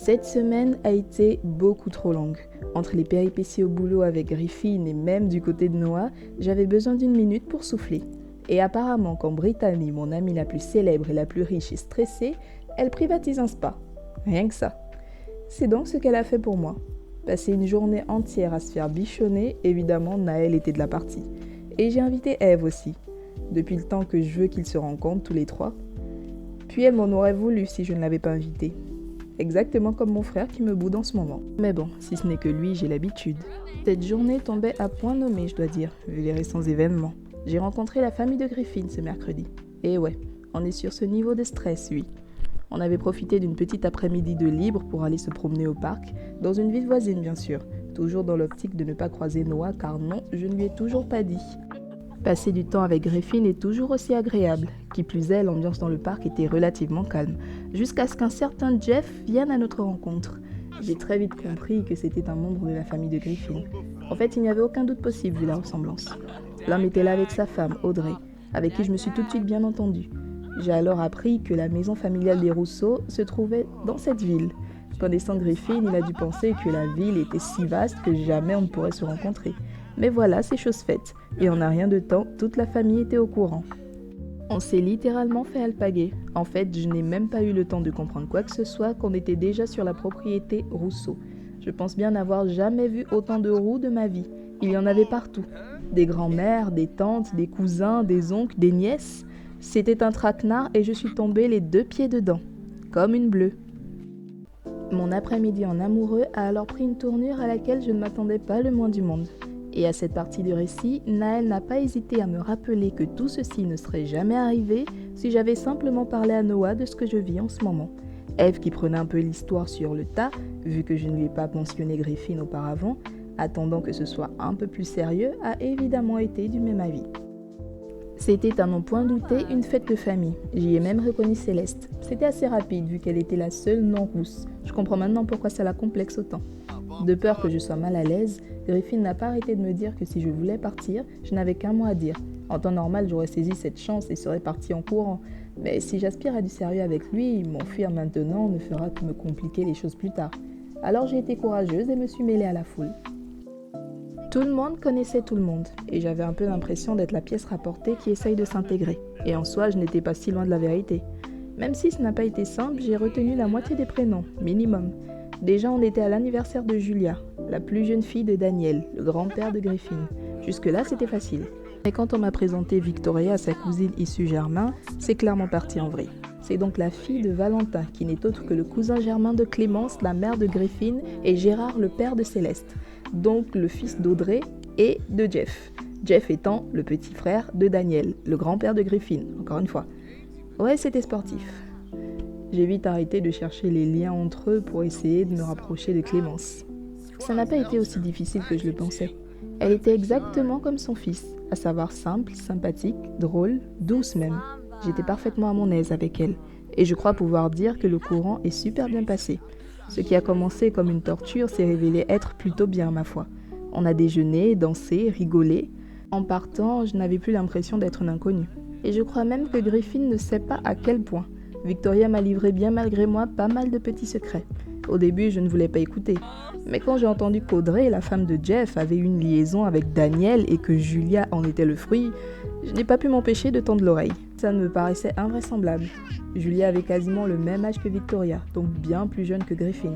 Cette semaine a été beaucoup trop longue. Entre les péripéties au boulot avec Griffin et même du côté de Noah, j'avais besoin d'une minute pour souffler. Et apparemment, quand Brittany, mon amie la plus célèbre et la plus riche, est stressée, elle privatise un spa. Rien que ça. C'est donc ce qu'elle a fait pour moi. Passer une journée entière à se faire bichonner, évidemment, Naël était de la partie. Et j'ai invité Eve aussi. Depuis le temps que je veux qu'ils se rencontrent tous les trois. Puis elle m'en aurait voulu si je ne l'avais pas invité. Exactement comme mon frère qui me boude en ce moment. Mais bon, si ce n'est que lui, j'ai l'habitude. Cette journée tombait à point nommé, je dois dire, vu les récents événements. J'ai rencontré la famille de Griffin ce mercredi. Et ouais, on est sur ce niveau de stress, oui. On avait profité d'une petite après-midi de libre pour aller se promener au parc, dans une ville voisine bien sûr, toujours dans l'optique de ne pas croiser Noah car non, je ne lui ai toujours pas dit. Passer du temps avec Griffin est toujours aussi agréable. Qui plus est, l'ambiance dans le parc était relativement calme, jusqu'à ce qu'un certain Jeff vienne à notre rencontre. J'ai très vite compris que c'était un membre de la famille de Griffin. En fait, il n'y avait aucun doute possible vu la ressemblance. L'homme était là avec sa femme, Audrey, avec qui je me suis tout de suite bien entendue. J'ai alors appris que la maison familiale des Rousseau se trouvait dans cette ville. Connaissant Griffin, il a dû penser que la ville était si vaste que jamais on ne pourrait se rencontrer. Mais voilà, c'est chose faite. Et en un rien de temps, toute la famille était au courant. On s'est littéralement fait alpaguer. En fait, je n'ai même pas eu le temps de comprendre quoi que ce soit qu'on était déjà sur la propriété Rousseau. Je pense bien n'avoir jamais vu autant de roux de ma vie. Il y en avait partout. Des grands-mères, des tantes, des cousins, des oncles, des nièces. C'était un traquenard et je suis tombée les 2 pieds dedans. Comme une bleue. Mon après-midi en amoureux a alors pris une tournure à laquelle je ne m'attendais pas le moins du monde. Et à cette partie du récit, Naël n'a pas hésité à me rappeler que tout ceci ne serait jamais arrivé si j'avais simplement parlé à Noah de ce que je vis en ce moment. Eve, qui prenait un peu l'histoire sur le tas, vu que je ne lui ai pas mentionné Griffin auparavant, attendant que ce soit un peu plus sérieux, a évidemment été du même avis. C'était à n'en point douter une fête de famille. J'y ai même reconnu Céleste. C'était assez rapide vu qu'elle était la seule non rousse. Je comprends maintenant pourquoi ça la complexe autant. De peur que je sois mal à l'aise, Griffin n'a pas arrêté de me dire que si je voulais partir, je n'avais qu'un mot à dire. En temps normal, j'aurais saisi cette chance et serais partie en courant. Mais si j'aspire à du sérieux avec lui, m'enfuir maintenant ne fera que me compliquer les choses plus tard. Alors j'ai été courageuse et me suis mêlée à la foule. Tout le monde connaissait tout le monde, et j'avais un peu l'impression d'être la pièce rapportée qui essaye de s'intégrer. Et en soi, je n'étais pas si loin de la vérité. Même si ce n'a pas été simple, j'ai retenu la moitié des prénoms, minimum. Déjà, on était à l'anniversaire de Julia, la plus jeune fille de Daniel, le grand-père de Griffin. Jusque-là, c'était facile. Mais quand on m'a présenté Victoria à sa cousine issue Germain, c'est clairement parti en vrille. C'est donc la fille de Valentin, qui n'est autre que le cousin germain de Clémence, la mère de Griffin, et Gérard, le père de Céleste. Donc le fils d'Audrey et de Jeff. Jeff étant le petit frère de Daniel, le grand-père de Griffin, encore une fois. Ouais, c'était sportif. J'ai vite arrêté de chercher les liens entre eux pour essayer de me rapprocher de Clémence. Ça n'a pas été aussi difficile que je le pensais. Elle était exactement comme son fils, à savoir simple, sympathique, drôle, douce même. J'étais parfaitement à mon aise avec elle, et je crois pouvoir dire que le courant est super bien passé. Ce qui a commencé comme une torture s'est révélé être plutôt bien, ma foi. On a déjeuné, dansé, rigolé. En partant, je n'avais plus l'impression d'être une inconnue. Et je crois même que Griffin ne sait pas à quel point. Victoria m'a livré bien malgré moi pas mal de petits secrets. Au début, je ne voulais pas écouter. Mais quand j'ai entendu qu'Audrey, la femme de Jeff, avait eu une liaison avec Daniel et que Julia en était le fruit, je n'ai pas pu m'empêcher de tendre l'oreille. Ça me paraissait invraisemblable. Julia avait quasiment le même âge que Victoria, donc bien plus jeune que Griffin.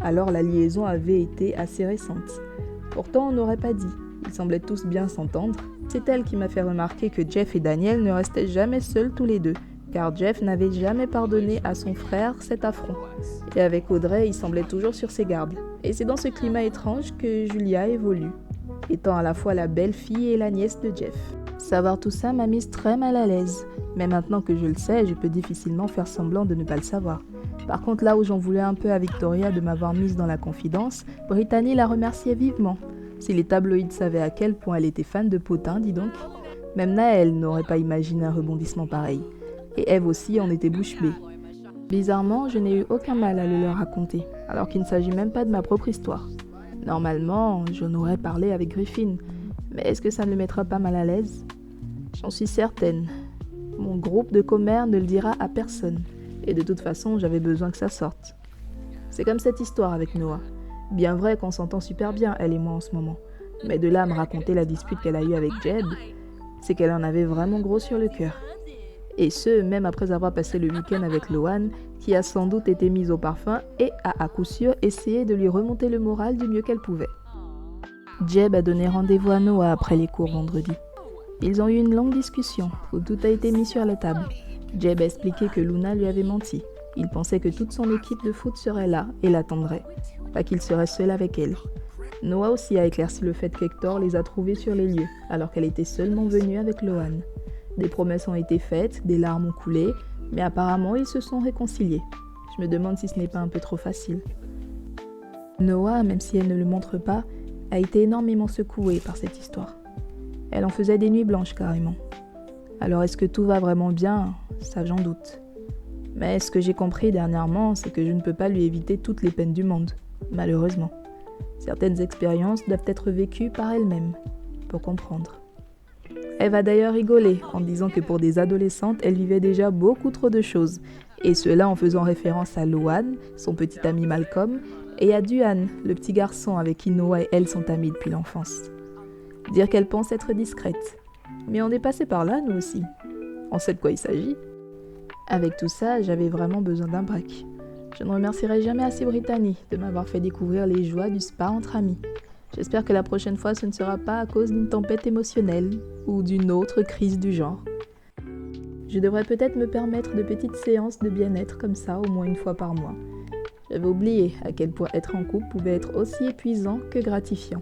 Alors la liaison avait été assez récente. Pourtant, on n'aurait pas dit. Ils semblaient tous bien s'entendre. C'est elle qui m'a fait remarquer que Jeff et Daniel ne restaient jamais seuls tous les deux, car Jeff n'avait jamais pardonné à son frère cet affront. Et avec Audrey, il semblait toujours sur ses gardes. Et c'est dans ce climat étrange que Julia évolue, étant à la fois la belle-fille et la nièce de Jeff. Savoir tout ça m'a mise très mal à l'aise, mais maintenant que je le sais, je peux difficilement faire semblant de ne pas le savoir. Par contre, là où j'en voulais un peu à Victoria de m'avoir mise dans la confidence, Brittany la remerciait vivement. Si les tabloïds savaient à quel point elle était fan de potins, dis donc. Même Naël n'aurait pas imaginé un rebondissement pareil. Et Eve aussi en était bouche bée. Bizarrement, je n'ai eu aucun mal à le leur raconter, alors qu'il ne s'agit même pas de ma propre histoire. Normalement, j'en aurais parlé avec Griffin, mais est-ce que ça ne le mettra pas mal à l'aise ? J'en suis certaine. Mon groupe de commères ne le dira à personne, et de toute façon, j'avais besoin que ça sorte. C'est comme cette histoire avec Noah. Bien vrai qu'on s'entend super bien, elle et moi en ce moment. Mais de là à me raconter la dispute qu'elle a eue avec Jeb, c'est qu'elle en avait vraiment gros sur le cœur. Et ce, même après avoir passé le week-end avec Lohan, qui a sans doute été mise au parfum et a à coup sûr essayé de lui remonter le moral du mieux qu'elle pouvait. Jeb a donné rendez-vous à Noah après les cours vendredi. Ils ont eu une longue discussion où tout a été mis sur la table. Jeb a expliqué que Luna lui avait menti. Il pensait que toute son équipe de foot serait là et l'attendrait, pas qu'il serait seul avec elle. Noah aussi a éclairci le fait qu'Hector les a trouvés sur les lieux, alors qu'elle était seulement venue avec Lohan. Des promesses ont été faites, des larmes ont coulé, mais apparemment ils se sont réconciliés. Je me demande si ce n'est pas un peu trop facile. Noah, même si elle ne le montre pas, a été énormément secouée par cette histoire. Elle en faisait des nuits blanches carrément. Alors est-ce que tout va vraiment bien? Ça j'en doute. Mais ce que j'ai compris dernièrement, c'est que je ne peux pas lui éviter toutes les peines du monde, malheureusement. Certaines expériences doivent être vécues par elle-même, pour comprendre. Elle va d'ailleurs rigoler en disant que pour des adolescentes, elle vivait déjà beaucoup trop de choses, et cela en faisant référence à Lohan, son petit ami Malcolm, et à Duhan, le petit garçon avec qui Noah et elle sont amis depuis l'enfance. Dire qu'elle pense être discrète. Mais on est passé par là, nous aussi. On sait de quoi il s'agit. Avec tout ça, j'avais vraiment besoin d'un break. Je ne remercierai jamais assez Brittany de m'avoir fait découvrir les joies du spa entre amis. J'espère que la prochaine fois, ce ne sera pas à cause d'une tempête émotionnelle ou d'une autre crise du genre. Je devrais peut-être me permettre de petites séances de bien-être comme ça, au moins une fois par mois. J'avais oublié à quel point être en couple pouvait être aussi épuisant que gratifiant.